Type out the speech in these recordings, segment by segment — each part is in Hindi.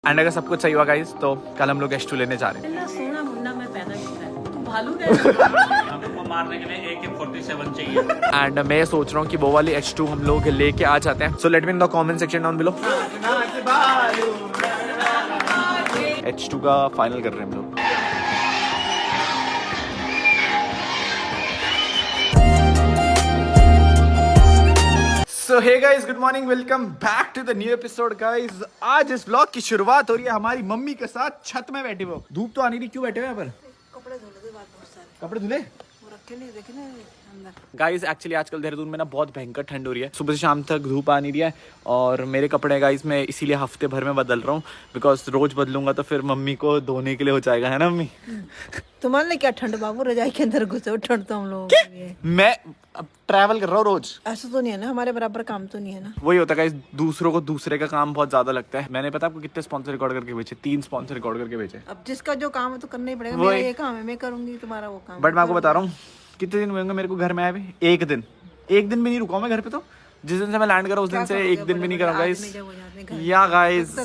एंड अगर सब कुछ सही हुआ गाइस तो कल हम लोग H2 लेने जा रहे हैं। सोना मुन्ना में पैदा किया है, तू भालू है। हमको मारने के लिए AK-47 चाहिए। एंड मैं सोच रहा हूँ कि वो वाली H2 हम लोग लेके आ जाते हैं। So let me in the comment section down below. H2 का फाइनल कर रहे हैं हम लोग। So hey guys, good morning, welcome back to the new episode guys. आज इस ब्लॉग की शुरुआत हो रही है हमारी मम्मी के साथ छत में बैठे हुए। धूप तो आनी नहीं, क्यों बैठे हुए यहाँ पर? कपड़े धुले थे, बहुत सारे कपड़े धुले वो रखे नहीं, देखे नहीं अंदर। गाइस। एक्चुअली आजकल देहरादून में ना बहुत भयंकर ठंड हो रही है, सुबह से शाम तक धूप आ नहीं रही है। और मेरे कपड़े गाइस मैं इसीलिए हफ्ते भर में बदल रहा हूँ, बिकॉज रोज बदलूंगा तो फिर मम्मी को धोने के लिए हो जाएगा, है ना मम्मी? तुम्हारे लिए क्या ठंड बाबू, रजाई के अंदर घुसो, ठंड तो हम लोगों के लिए। मैं अब ट्रैवल कर रहा हूँ रोज, ऐसा तो नहीं है ना, हमारे बराबर काम तो नहीं है ना। वही होता है गाइस, दूसरों को दूसरे का काम बहुत ज्यादा लगता है। मैंने पता आपको कितने स्पॉन्सर रिकॉर्ड करके भेजे? 3 स्पॉन्सर रिकॉर्ड करके भेजे। अब जिसका जो काम है तो करना ही पड़ेगा। वही। मेरा ये काम है, मैं करूंगी, तुम्हारा वो काम। बट मैं आपको बता रहा हूँ, कितने दिन हुए होंगे मेरे को घर में आए भी? एक दिन भी नहीं रुका मैं घर पे। तो जिस दिन से मैं लैंड करा उस दिन से एक दिन भी नहीं करा गाइस। या guys,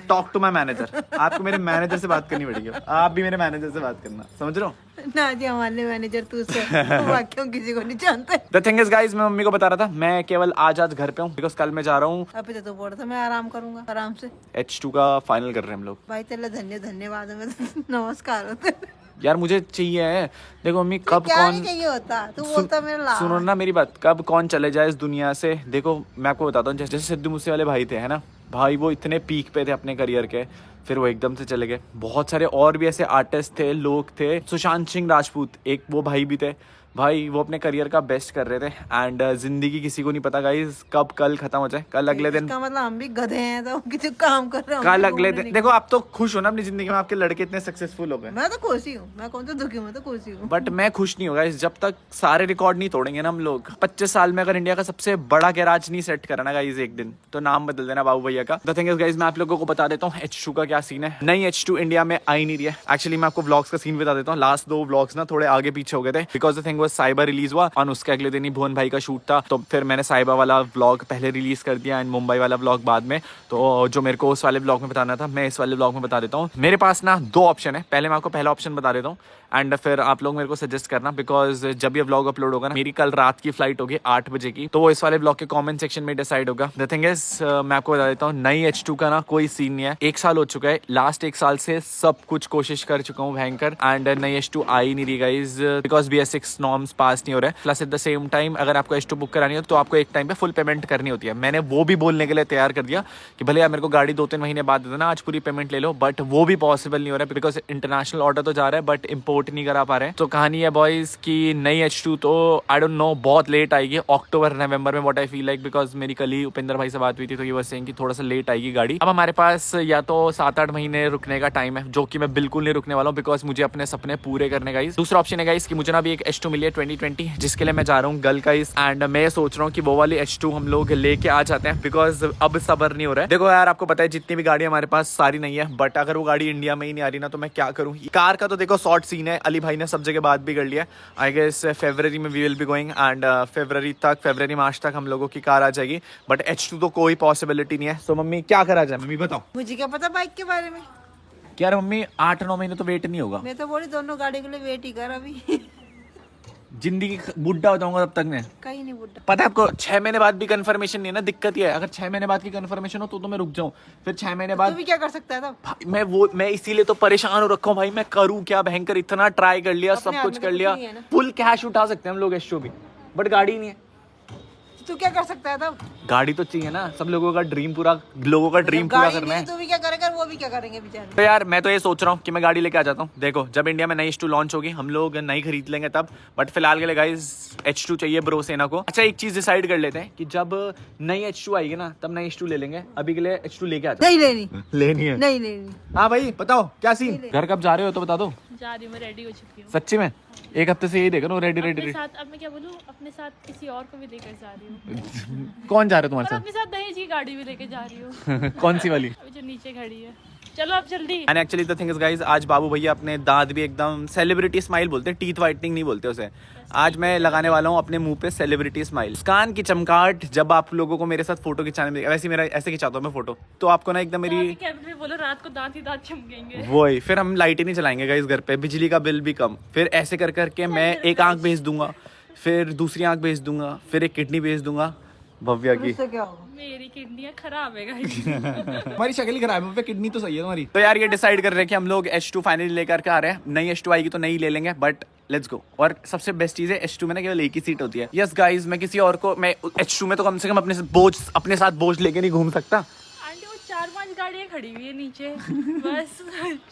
talk to my manager. आपको मेरे मैनेजर से बात करनी पड़ेगी, आप भी मेरे मैनेजर से बात करना, समझ रहे हो ना जी? हमारे मैनेजर तू से वाक्यों किसी को नहीं जानते। द थिंग इज गाइस, मैं मम्मी को बता रहा था मैं केवल आज घर पे हूँ, बिकॉज कल मैं जा रहा हूँ। अभी तो बोल रहा था मैं आराम करूंगा, आराम से। H2 का फाइनल कर रहे हैं हम लोग। भाई तेरे धन्यवाद है, नमस्कार होते। यार मुझे चाहिए है, देखो मम्मी, कब क्या कौन नहीं चाहिए होता, तू बोलता मेरा लाभ। सुनो ना मेरी बात, कब कौन चले जाए इस दुनिया से। देखो मैं आपको बताता हूँ, जैसे सिद्धू मूसे वाले भाई थे, है ना भाई, वो इतने पीक पे थे अपने करियर के, फिर वो एकदम से चले गए। बहुत सारे और भी ऐसे आर्टिस्ट थे, लोग थे। सुशांत सिंह राजपूत एक वो भाई भी थे भाई, वो अपने करियर का बेस्ट कर रहे थे। एंड जिंदगी किसी को नहीं पता गाइस कब कल खत्म हो जाए। कल अगले दिन, इसका मतलब हम भी गधे हैं तो किसी काम कर रहे हैं। कल अगले दिन देखो, आप तो खुश हो ना अपनी जिंदगी में, आपके लड़के इतने सक्सेसफुल हो गए। मैं तो खुश ही हूँ, मैं कौन सा दुखी हूँ, मैं तो खुश ही हूँ। बट मैं खुश नहीं होगा जब तक सारे रिकॉर्ड नहीं तोड़ेंगे ना हम लोग। 25 साल में अगर इंडिया का सबसे बड़ा गैराज नहीं सेट करा ना गाइस एक दिन, तो नाम बदल देना बाबू भैया का। द थिंग इज गाइस, मैं आप लोगों को बता देता हूँ H2 का क्या सीन है। नई H2 इंडिया में आई नहीं रही है। एक्चुअली मैं आपको व्लॉग्स का सीन बता देता हूँ। लास्ट 2 व्लॉग्स ना थोड़े आगे पीछे हो गए थे, because the thing was cyber release हुआ और उसके अगले दिन ही भुवन भाई का शूट था। तो फिर मैंने साइबा वाला व्लॉग पहले रिलीज कर दिया एंड मुंबई वाला व्लॉग बाद में। तो जो मेरे को उस वाले व्लॉग में बताना था, मैं इस वाले व्लॉग में बता देता हूँ। मेरे पास ना 2 ऑप्शन है। पहले मैं आपको पहला ऑप्शन बता देता हूँ एंड फिर आप लोग मेरे को सजेस्ट करना, बिकॉज जब ये व्लॉग अपलोड होगा ना, मेरी कल रात की फ्लाइट होगी 8 बजे की, तो वो इस वाले व्लॉग के कमेंट सेक्शन में डिसाइड होगा। द थिंग इज, मैं आपको बता देता हूँ, नई H2 का ना कोई सीन नहीं है। 1 साल हो चुका है, लास्ट 1 साल से सब कुछ कोशिश कर चुका हूँ भयंकर, एंड नई H2 आई नहीं रही गाइज, बिकॉज BS6 नॉर्म्स पास नहीं हो रहे। Plus at the same time अगर आपको H2 बुक करानी हो तो आपको एक टाइम पे फुल पेमेंट करनी होती है। मैंने वो भी बोलने के लिए तैयार कर दिया कि भले यार मेरे को गाड़ी 2-3 महीने बाद दे देना, आज पूरी पेमेंट ले लो, बट वो भी पॉसिबल नहीं हो रहा है, बिकॉज इंटरनेशनल ऑर्डर तो जा रहा है बट इम्पोर्ट नहीं करा पा रहे हैं। तो कहानी है बॉयज की नई H2 तो आई डोंट नो, बहुत लेट आएगी, अक्टूबर नवंबर में, what I feel like, because मेरी कल ही उपेंद्र भाई से बात हुई थी, तो ये बस सेइंग कि थोड़ा सा लेट आएगी गाड़ी। अब हमारे पास या तो 7-8 महीने रुकने का टाइम है, जो कि मैं बिल्कुल नहीं रुकने वाला हूँ, बिकॉज मुझे अपने सपने पूरे करने का। दूसरा ऑप्शन है गाइस कि मुझे ना भी एक H2 मिली है 2020, जिसके लिए मैं जा रहा हूँ गल गाइस, एंड मैं सोच रहा हूँ कि वो वाली H2 हम लोग लेके आ जाते हैं, बिकॉज अब सबर नहीं हो रहा है। देखो यार, आपको पता है जितनी भी गाड़ी हमारे पास सारी नहीं है, बट अगर वो गाड़ी इंडिया में ही नहीं आ रही ना, तो मैं क्या करूँ। कार का तो देखो शॉर्ट सीन है, अली भाई ने सब जगह बात भी कर लिया। आई गेस फरवरी में we will be going, and फरवरी मार्च तक हम लोगों की कार आ जाएगी, बट H2 तो कोई पॉसिबिलिटी नहीं है। सो मम्मी क्या करा जाए, मम्मी बताओ। मुझे क्या पता बाइक के बारे में। क्या यार मम्मी, 8-9 महीने तो वेट नहीं होगा। मैं तो बोली दोनों गाड़ी के लिए वेट ही कर अभी। जिंदगी बुढ़ा हो जाऊंगा तब तक मैं। कहीं नहीं बुढ़ा। पता है आपको, 6 महीने बाद भी कंफर्मेशन नहीं है ना, दिक्कत ये है। अगर 6 महीने बाद की कंफर्मेशन हो तो मैं रुक जाऊं, फिर 6 महीने बाद तू भी क्या कर सकता है तब? मैं इसीलिए तो परेशान हो रखा हूँ भाई, मैं करूँ क्या भयंकर। इतना ट्राई कर लिया, सब कुछ कर लिया, फुल कैश उठा सकते हैं हम लोग H2 भी, बट गाड़ी नहीं है। तू क्या कर सकता है तब? गाड़ी तो चाहिए ना, सब लोगों का ड्रीम पूरा करना है। तू भी क्या करेगा, वो भी क्या करेंगे बेचारे। तो यार मैं तो ये सोच रहा हूँ कि मैं गाड़ी लेके आ जाता हूँ। देखो जब इंडिया में नई H2 लॉन्च होगी हम लोग नई खरीद लेंगे तब, बट फिलहाल के लिए गाइस H2 चाहिए ब्रो सेना को। अच्छा एक चीज डिसाइड कर लेते हैं कि जब नई H2 आएगी ना तब नई H2 ले लेंगे, अभी के लिए H2 लेके आ जाओ। नहीं लेनी, लेनी है। नहीं लेनी। हाँ भाई बताओ क्या सीन, घर कब जा रहे हो तो बता दो। जा रही हूँ, मैं रेडी हो चुकी हूँ। सच्ची में? एक हफ्ते से यही देख रहा हूँ, रेडी रेडी अपने रेडी। साथ अब मैं क्या बोलूँ, अपने साथ किसी और को भी लेकर जा रही हूँ कौन जा रहा है और तुम्हारे अपने साथ दहेज की गाड़ी भी लेके जा रही हूँ साथ? कौन सी वाली? अभी जो नीचे खड़ी है। चलो अब जल्दी। And actually the thing is guys, आज बाबू भैया अपने दांत भी एकदम सेलिब्रिटी स्माइल बोलते हैं, टीथ वाइटनिंग नहीं बोलते उसे। आज मैं लगाने वाला हूँ अपने मुंह पे सेलिब्रिटी स्माइल। कान की चमकाहट जब आप लोगों को मेरे साथ फोटो खिंचाने में, वैसे मेरा ऐसे खिंचाता हूँ मैं फोटो, तो आपको ना एकदम मेरी कैमरे में बोलो रात को दांत ही दांत चमकेंगे। वही, फिर हम लाइट ही नहीं चलाएंगे गाइस घर पे, बिजली का बिल भी कम। फिर ऐसे कर करके मैं एक आंख भेज दूंगा, फिर दूसरी आंख भेज दूंगा, फिर एक किडनी भेज दूंगा भव्या की। इससे क्या होगा? मेरी किडनियाँ खराब है गाइस। हमारी शक्ल ही खराब है, भव्या किडनी तो सही है तुम्हारी। तो यार ये डिसाइड कर रहे हैं कि हम लोग H2 फाइनली लेकर के आ रहे हैं। नई H2 आएगी तो नई ले लेंगे, बट लेट्स गो। और सबसे बेस्ट चीज है H2 में ना केवल एक ही सीट होती है। यस गाइस, मैं किसी और को, मैं H2 में तो कम से कम अपने साथ बोझ लेके नहीं घूम सकता। आंटी वो 4-5 गाड़ियाँ खड़ी हुई है नीचे, बस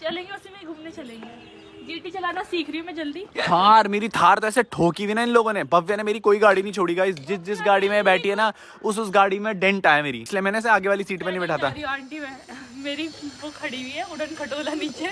चलेंगे उसी में घूमने चलेंगे। जीटी चलाना सीख रही हूँ मैं जल्दी। थार, मेरी थार तो ऐसे ठोकी हुई ना इन लोगों ने। भव्या ने मेरी कोई गाड़ी नहीं छोड़ी गाइस, जिस गाड़ी में बैठी है ना उस गाड़ी में डेंट आया मेरी, इसलिए मैंने से आगे वाली सीट पे नहीं बैठा था। आंटी मैं मेरी वो खड़ी हुई है उड़न खटोला नीचे,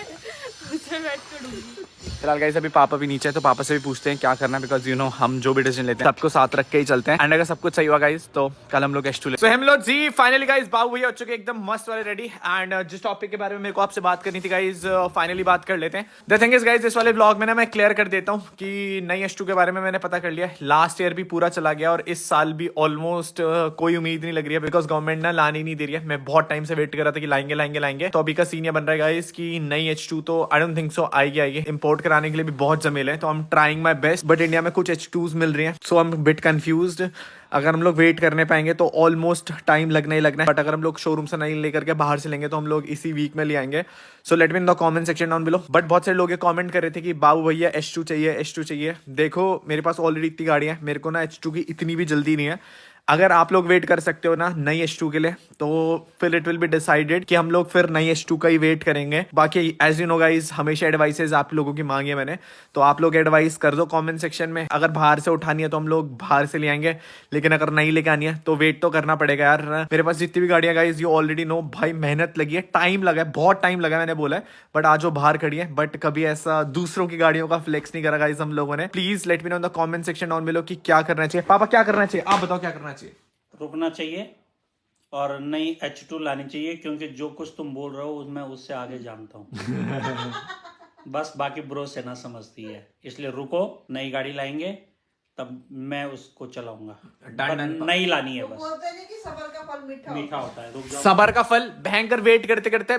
उसमें बैठ कर डूबी। फिलहाल गाइस अभी पापा भी नीचे है, तो पापा से भी पूछते हैं क्या करना है, बिकॉज यू नो हम जो भी डिसीजन लेते हैं सबको साथ रख के ही चलते हैं। एंड अगर सब कुछ सही हुआ गाइस तो कल हम लोग H2 ले। सो हम लोग जी फाइनली गाइस बाबू भैया हो चुके एकदम मस्त वाले रेडी। एंड जिस टॉपिक के बारे में मेरे को आपसे बात करनी थी गाइस, फाइनली बात कर लेते हैं। द थिंग इज गाइस, इस वाले ब्लॉग में ना मैं क्लियर कर देता हूँ कि नई H2 के बारे में मैंने पता कर लिया। लास्ट ईयर भी पूरा चला गया और इस साल भी ऑलमोस्ट कोई उम्मीद नहीं लग रही है, बिकॉज गवर्नमेंट ना लाने नहीं दे रही है। मैं बहुत टाइम से वेट कर रहा था कि लाएंगे लाएंगे लाएंगे। तो अभी का सीन ये बन रहा है गाइस कि नई H2 तो आई डोंट थिंक सो आएगी। इंपोर्ट कराने के लिए भी बहुत झमेले हैं, तो I am trying my best, but India में कुछ H2s मिल रही हैं, सो आई एम बिट कंफ्यूज्ड। अगर हम लोग वेट करने पाएंगे तो ऑलमोस्ट टाइम लगना ही लगना है, बट अगर हम लोग शोरूम से नहीं लेकर के बाहर से लेंगे तो हम लोग इसी वीक में ले आएंगे। सो let me in the comment section down below. But बहुत सारे लोग ये कमेंट कर रहे थे कि बाबू भैया H2 चाहिए, H2 चाहिए। देखो मेरे पास ऑलरेडी इतनी गाड़ियां हैं, मेरे को ना H2 की इतनी भी जल्दी नहीं है। अगर आप लोग वेट कर सकते हो ना नई H2 के लिए, तो फिर इट विल बी डिसाइडेड कि हम लोग फिर नई H2 का ही वेट करेंगे। बाकी एज यू नो गाइज, हमेशा एडवाइसेज आप लोगों की मांगी है मैंने, तो आप लोग एडवाइस कर दो कमेंट सेक्शन में। अगर बाहर से उठानी है तो हम लोग बाहर से ले आएंगे, लेकिन अगर नहीं लेके आनी है तो वेट तो करना पड़ेगा यार। मेरे पास जितनी भी गाड़ियां गाइज यू ऑलरेडी नो, भाई मेहनत लगी है, टाइम लगा है, बहुत टाइम लगा है, मैंने बोला है। बट आज वो बाहर खड़ी है, बट कभी ऐसा दूसरों की गाड़ियों का फ्लेक्स नहीं करा गाइज हम लोगों ने। Please let me know in the comment section down below कि क्या करना चाहिए। पापा क्या करना चाहिए, आप बताओ क्या करना चाहिए। रुकना चाहिए और नई H2 लानी चाहिए, क्योंकि जो कुछ तुम बोल रहे हो मैं उससे आगे जानता हूँ। बस बाकी ब्रो से ना समझती है, इसलिए रुको, नई गाड़ी लाएंगे तब मैं उसको चलाऊंगा। नई लानी है बस। बोलते नहीं कि सबर का फल मीठा मीठा होता है, रुक जाओ। सबर का फल, भयंकर वेट करते करते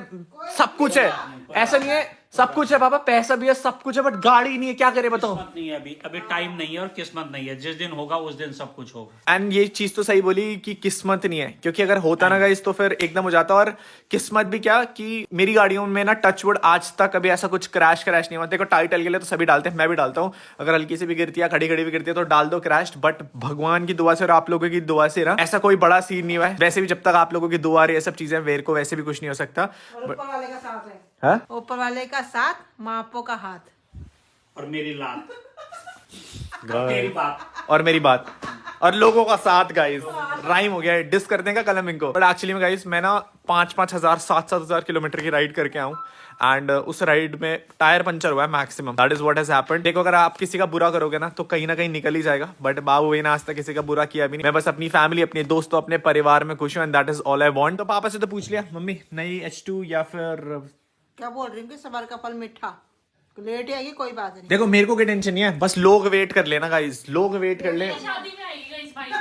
सब कुछ है, ऐसा नहीं है सब कुछ है पापा, पैसा भी है, सब कुछ है, बट गाड़ी नहीं है, क्या करे बताओ। किस्मत नहीं है, अभी टाइम नहीं है और किस्मत नहीं है। जिस दिन होगा उस दिन सब कुछ होगा। एंड ये चीज तो सही बोली कि किस्मत नहीं है, क्योंकि अगर होता ना गाइस तो फिर एकदम हो जाता। और किस्मत भी क्या कि मेरी गाड़ियों में ना टचवुड आज तक कभी ऐसा कुछ क्रैश नहीं हुआ। देखो टाइटल के लिए तो सभी डालते हैं, मैं भी डालता हूँ, अगर हल्की से भी गिरती है, खड़ी खड़ी भी गिरती है तो डाल दो क्रैश। बट भगवान की दुआ से और आप लोगों की दुआ से ना ऐसा कोई बड़ा सीन नहीं हुआ है। वैसे भी जब तक आप लोगों की दुआ रही है सब चीजें, वेर को वैसे भी कुछ नहीं हो सकता। और ऊपर वाले का साथ है, हाँ? ऊपर वाले का साथ, मापो का हाथ और मेरी लात तेरी बात और मेरी बात और लोगों का साथ गाइस, राइम हो गया है, डिस कर देगा कलम इनको। बट एक्चुअली में गाइस मैं ना 5-5 हजार 7-7 हजार किलोमीटर की राइड करके आऊँ, एंड उस राइड में टायर पंचर हुआ है maximum. That is what has happened. देखो अगर आप किसी का बुरा करोगे ना तो कहीं ना कहीं निकल ही जाएगा, बट बाबू भाई ने आज तक किसी का बुरा किया भी नहीं। मैं बस अपनी फैमिली, अपने दोस्तों, अपने परिवार में खुश हूँ, and that is all I want. तो पापा से तो पूछ लिया, मम्मी नई H2 या फिर क्या बोल रही हूँ कि सबर का फल मीठा, लेट ही आएगी कोई बात नहीं। देखो मेरे को कोई टेंशन नहीं है, बस लोग वेट कर लेना गाइस, लोग वेट कर ले। शादी में आएगी गाइस भाई।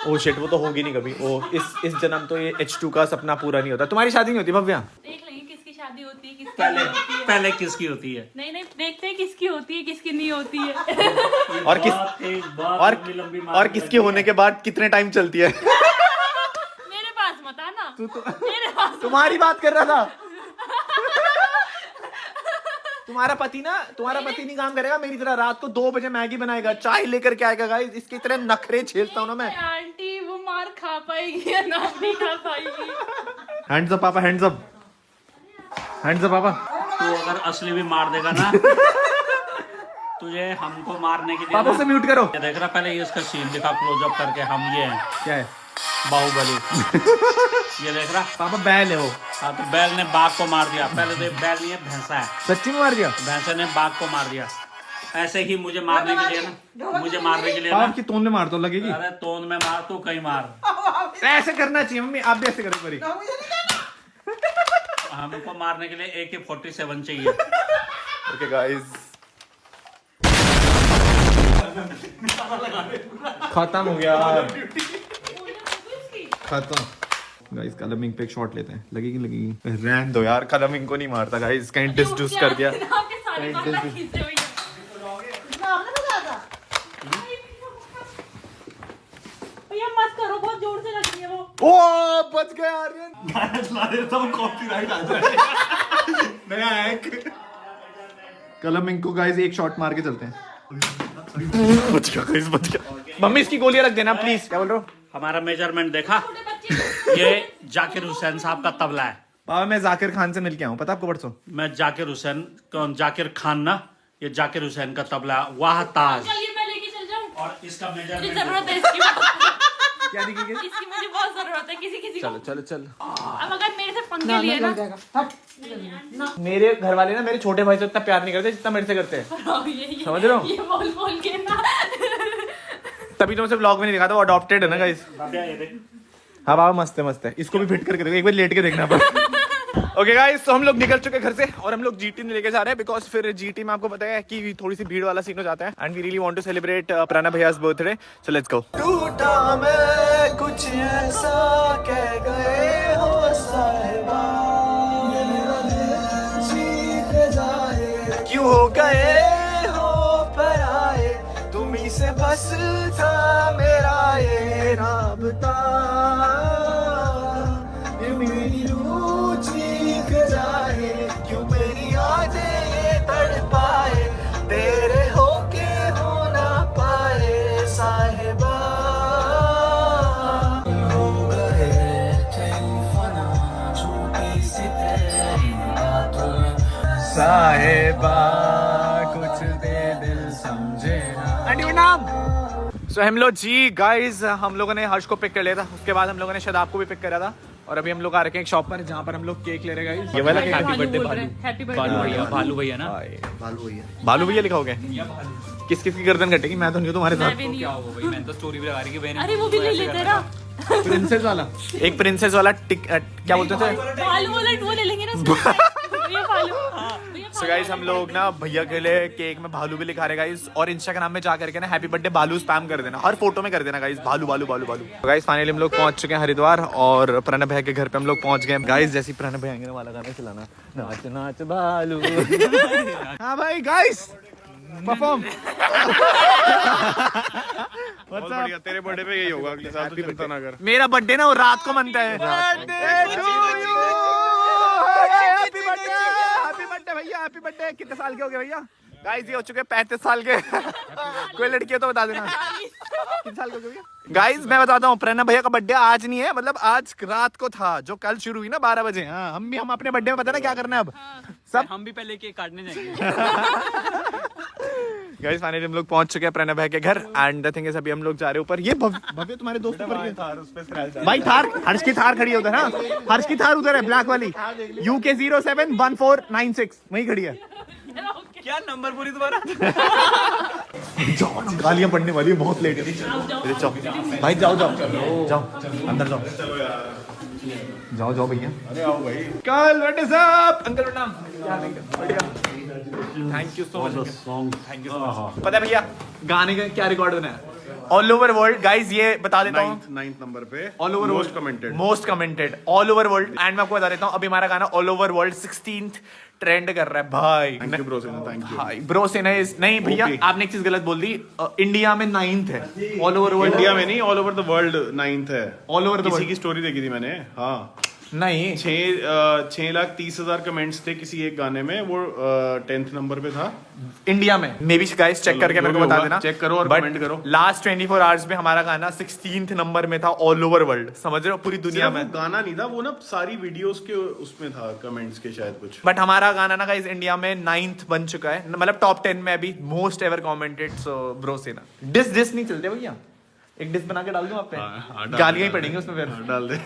ओ शिट, वो तो होगी नहीं कभी। ओ इस जन्म तो ये H2 का सपना पूरा नहीं होता। तुम्हारी शादी नहीं होती भव्या? देख लेंगे किसकी शादी होती है, किसकी नहीं होती है। पहले किसकी होती है? नहीं देखते हैं किसकी होती है, किसकी नहीं होती है। और किसकी होने के बाद कितने टाइम चलती है। मेरे पास मत आना, मेरे पास। तुम्हारी बात कर रहा था। तुम्हारा पति नहीं काम करेगा मेरी तरह, रात को 2 बजे मैगी बनाएगा, चाय लेकर के आएगा गाइस। इसके इतने नखरे झेलता हूँ ना मैं। आंटी वो मार खा पाएगी या ना नहीं खा पाएगी। हैंड्स अप पापा, हैंड्स अप, हैंड्स अप पापा। तू अगर असली भी मार देगा ना तुझे हमको मारने के लिए पापा से म्यूट करो। ये देख रहा, पहले ये इसका सीन दिखा क्लोजअप करके, हम ये हैं क्या है? बाहुबली। ये देख रहा पापा बैल है वो। हाँ, तो बैल ने बाघ को मार दिया। पहले तो ये बैल नहीं है, भैंसा है। सच्ची में मार दिया? भैंसे ने बाघ को मार दिया। ऐसे ही मुझे मारने के लिए ना, मुझे मारने के लिए ना, आपकी तोन में मार दो लगेगी। अरे तोन में मार तू कहीं मार। ऐसे करना चाहिए मम्मी, आप भी ऐसे करो बड़ी। हमको मारने के लिए AK-47 चाहिए। ओके गाइस, खत्म हो गया, खत्म। गाइस कलमिंग पे एक शॉट लेते हैं, लगेगी लगेगी, रहने दो यार, कलमिंग को नहीं मारता गाइस, कहीं डिस कर दिया। आपके सारे बाल खींचे हुए हैं। भैया मत करो, बहुत जोर से लग रही है वो। ओ बच गया आर्यन, ला देता हूं, कॉपीराइट आ जाएगा। नया हैक। कलमिंग को गाइस एक शॉट मार के चलते हैं। बच गया गाइस, बच गया। मम्मी इसकी गोलियां रख देना प्लीज। क्या बोल रहे हो? हमारा मेजरमेंट देखा? ये जाकिर हुसैन साहब का तबला है। पापा मैं जाकिर खान से मिल के आऊँ, पता आपको परसों? मैं जाकिर हुसैन, कौन जाकिर खान ना, ये जाकिर हुसैन का तबला, वाह ताज। चलिए मैं लेके चल जाऊँ। और इसका मुझे मेजरमेंट जरूरत है इसकी। क्या दिखेगी? इसकी मुझे बहुत जरूरत है, किसी किसी को। चलो चलो चलो। अब अगर मेरे से पंगे लिए ना, मेरे घर वाले ना मेरे छोटे भाई से इतना प्यार नहीं करते जितना मेरे से करते हैं, समझ रहे हो? ये बोल बोल के ना। तभी तो मुझे ब्लॉग में नहीं दिखा था, वो अडॉप्टेड है ना गाइस। हाँ बाबा मस्त है, मस्त है। इसको भी फिट करके देखो, एक बार लेट के देखना पर। ओके गाइस, तो हम लोग निकल चुके घर से और हम लोग जीटी में लेके जा रहे हैं, बिकॉज फिर जीटी में आपको पता है कि थोड़ी सी भीड़ वाला सीन हो जाता है, and we really want to celebrate Pranav भैयास बर्थडे, सो लेट्स गो। टूटा मैं कुछ ऐसा कह गए हो साहिबा, क्यों हो गए हो पराए, तुम ही से बस था मेरा ये राबता, ये मेरी रूह चीख जाए, क्यों मेरी यादें तड़पाए, तेरे होके हो ना पाए साहिबा, हो गए थे फना छोटी सी तेरी बातों में, साहिबा कुछ दे दिल समझे ना। नाम सो हम लोग जी गाइस, हम लोगों ने हर्ष को पिक कर लिया था, उसके बाद हम लोगों ने शादाब को भी पिक करा था, और अभी हम लोग आ रखे हैं एक शॉप पर जहाँ पर हम लोग केक ले रहे हैं गाइस। ये वाला केक हैप्पी बर्थडे भालू भैया, भालू भैया ना, भालू भैया लिखा हो गया। किस किस की गर्दन कटेगी? मैं तो नहीं हूँ तुम्हारे साथ। क्या होगा भाई, मैंने तो स्टोरी भी लगा रही है। अरे वो भी ले लेते ना, प्रिंसेस वाला, एक प्रिंसेस वाला क्या बोलते थे, भालू वाला वो ले लेंगे ना। ये भालू। सो गाइस हम लोग ना भैया के लिए केक में भालू भी लिखा रहे गाइस, और इंस्टाग्राम में जा करके ना हैप्पी बर्थडे भालू स्पैम कर देना, हर फोटो में कर देना गाइस, भालू भालू भालू भालू। गाइस फाइनली हम लोग पहुंच चुके हैं हरिद्वार, और प्रणव भैया के घर पे हम लोग पहुंच गए गाइस। जैसे प्रणव भैया आएंगे ना वाला गाना चलाना, नाच नाच भालू। हाँ भाई गाइस परफॉर्म। बहुत बढ़िया, तेरे बर्थडे पे यही होगा, अगले साल तो चिंता ना कर। मेरा बर्थडे ना वो रात को मनता है। हैप्पी बर्थडे भैया, हैप्पी बर्थडे। कितने साल के हो गए भैया? गाइस ये हो चुके 35 साल के। कोई लड़की है तो बता देना कितने साल के हो गए भैया? गाइस मैं बताता हूँ, प्रणव भैया का बर्थडे आज नहीं है, मतलब आज रात को था, जो कल शुरू हुई ना 12 बजे। हाँ हम अपने बर्थडे में पता ना क्या करना है अब सब, हम भी पहले केक काटने जाएंगे। गाइस फाइनली हम लोग पहुंच चुके हैं प्रणव भाई के घर, एंड द थिंग इज अभी हम लोग जा रहे हैं ऊपर। ये भव्य तुम्हारे दोस्त ऊपर है भाई, थार, हर्ष की थार खड़ी है उधर। हाँ हर्ष की थार उधर है, ब्लैक वाली, UK 071496 वही खड़ी है। क्या नंबर पूरी तुम्हारा? गालियां पड़ने वाली है, बहुत लेट है। जाओ भाई, जाओ जाओ जाओ अंदर जाओ, जाओ जाओ भैया। अरे आओ भाई। कल व्हाट इज अप अंकल, प्रणाम। बढ़िया, thank you so much, thank you so much. पता है भैया गाने का क्या रिकॉर्ड बना है ऑल ओवर वर्ल्ड गाइस, ये बता देता हूँ, 9th नंबर पे all over most commented all over world. And मैं आपको बता देता हूँ, अभी हमारा गाना all over world 16th trend कर रहा है भाई। थैंक यू ब्रो सेना, थैंक यू भाई ब्रो सेना नहीं भैया, आपने एक चीज गलत बोल दी, इंडिया में 9th है, ऑल ओवर वर्ल्ड इंडिया में नहीं, all over the world 9th है। ऑल ओवर द किसी वर्ल्ड की स्टोरी देखी थी मैंने, हाँ नहीं 6,30,000 कमेंट्स थे किसी एक गाने में, वो 10th नंबर पे था इंडिया में। मे बी गाइस चेक करके मेरे को बता देना, चेक करो और कमेंट करो। लास्ट 24 आवर्स में हमारा गाना 16th नंबर में था ऑल ओवर वर्ल्ड, समझ रहे हो, पूरी दुनिया में। गाना नहीं था वो ना, सारी वीडियोस के उसमें था, कमेंट्स के शायद कुछ। बट हमारा गाना ना गाइस इंडिया में 9th बन चुका है, मतलब टॉप 10 में अभी, most ever commented. So bro सेना डिस नहीं चलते भैया, एक डिस बना के डाल दूं आप पे, गालियां ही पड़ेंगी उसमें फिर। डाल दे।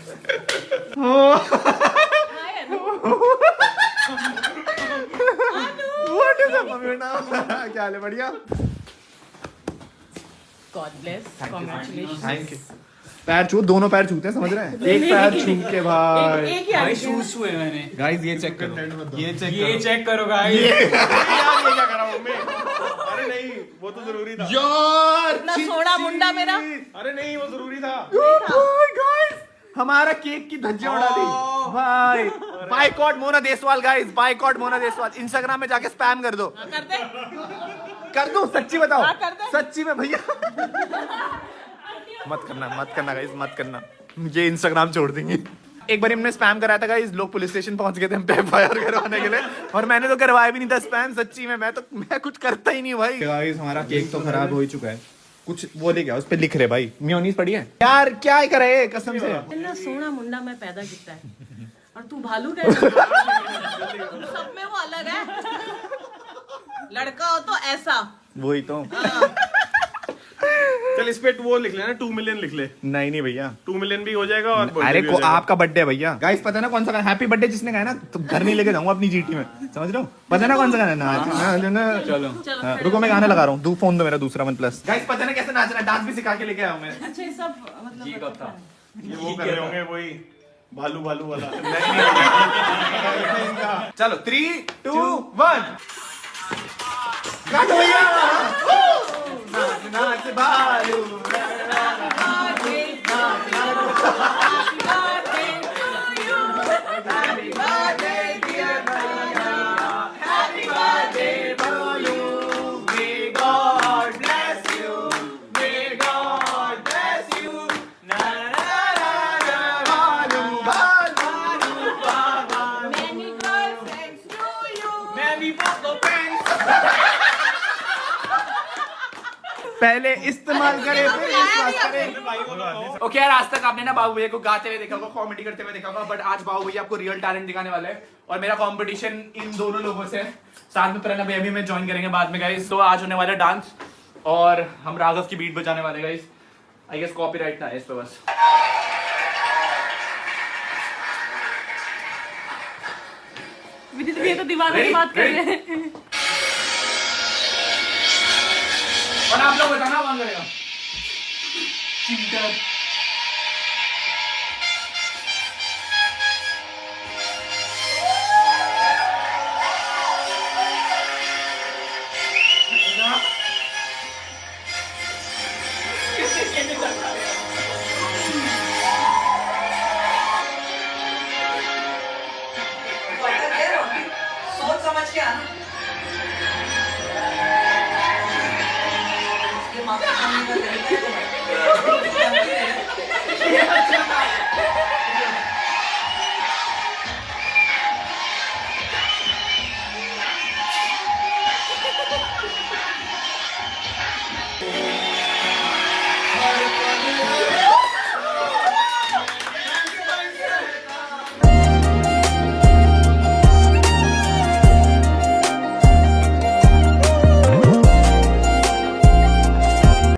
What is up? मम्मी बेटा क्या हाल है? बढ़िया। God bless. Congratulations. Thank you. पैर छू, दोनों पैर छूते हैं, समझ रहे हैं? एक पैर छू के भाई। एक ही भाई आदमी शूज छुए मैंने। गाइस ये चेक करो, ये चेक करो गाइस। यार ये क्या करा मम्मी? अरे नहीं, वो तो जरूरी था यार इतना सोना मुंडा मेरा। अरे नहीं, वो जरूरी था। गाइस हमारा केक की धज्जियां उड़ा दी भाई। Boycott Mona Deswal guys, boycott Mona Deswal. Instagram में जाके स्पैम कर दो। कर दे। कर दो, सच्ची बताओ। हाँ, कर दे। सच्ची में भैया। मत करना गाइस, मत करना। ये इंस्टाग्राम छोड़ देंगे। एक बार हमने स्पैम कराया था गाइस, लोग पुलिस स्टेशन पहुंच गए थे हम पे एफआईआर करवाने के लिए, और मैंने तो करवाया भी नहीं था स्पैम। सच्ची में मैं कुछ करता ही नहीं भाई। गाइस हमारा केक तो खराब हो ही चुका है। कुछ वो लेके आओ, उस पे लिख रहे भाई मेयोनीज पड़ी है यार। क्या करे कसम से। इतना सोना मुंडा मैं पैदा किया है और तू भालू कैसे? सब में वो अलग है। लड़का हो तो ऐसा। वही तो। चल इस पे वो लिख लेना, 2 मिलियन लिख ले। नहीं भैया, 2 मिलियन भी हो जाएगा और birthday अरे भी को हो जाएगा। आपका बर्थडे है भैया। गाइस पता है ना कौन सा गाना? हैप्पी बर्थडे जिसने गाया ना, तो घर नहीं लेके जाऊंगा अपनी जीटी में, समझ रहे हो? पता है ना कौन सा गाना ना? चलो चलो रुको मैं गाना लगा रहा हूँ। फोन दो मेरा दूसरा OnePlus। गाइस पता है ना कैसे नाचना? डांस भी सिखा के लेके आया हूँ मैं। अच्छा ये सब मतलब ये कब था? ये वो कर रहे होंगे वही भालू वाला। चलो 3 2 1 काटो भैया। नाच नाच बालू। पहले इस्तेमाल करे फिर विश्वास करे। ओके यार, आज तक आपने ना बाबू भैया को गाते हुए देखा होगा, कॉमेडी करते हुए देखा होगा, बट आज बाबू भैया आपको रियल टैलेंट दिखाने वाले हैं। और मेरा कंपटीशन इन दोनों लोगों से है। साथ में प्रणव भैया भी में ज्वाइन करेंगे बाद में गाइस। तो आज होने वाला डांस और हम राघव की बीट बजाने वाले गाइस। आई गेस कॉपीराइट ना है इस पे बस। विदित भैया तो दीवार की बात कर रहे हैं। और आप लोग बताना कौन करेगा? चीटर। सोच समझ के आना। माफी मांगने का तरीका है।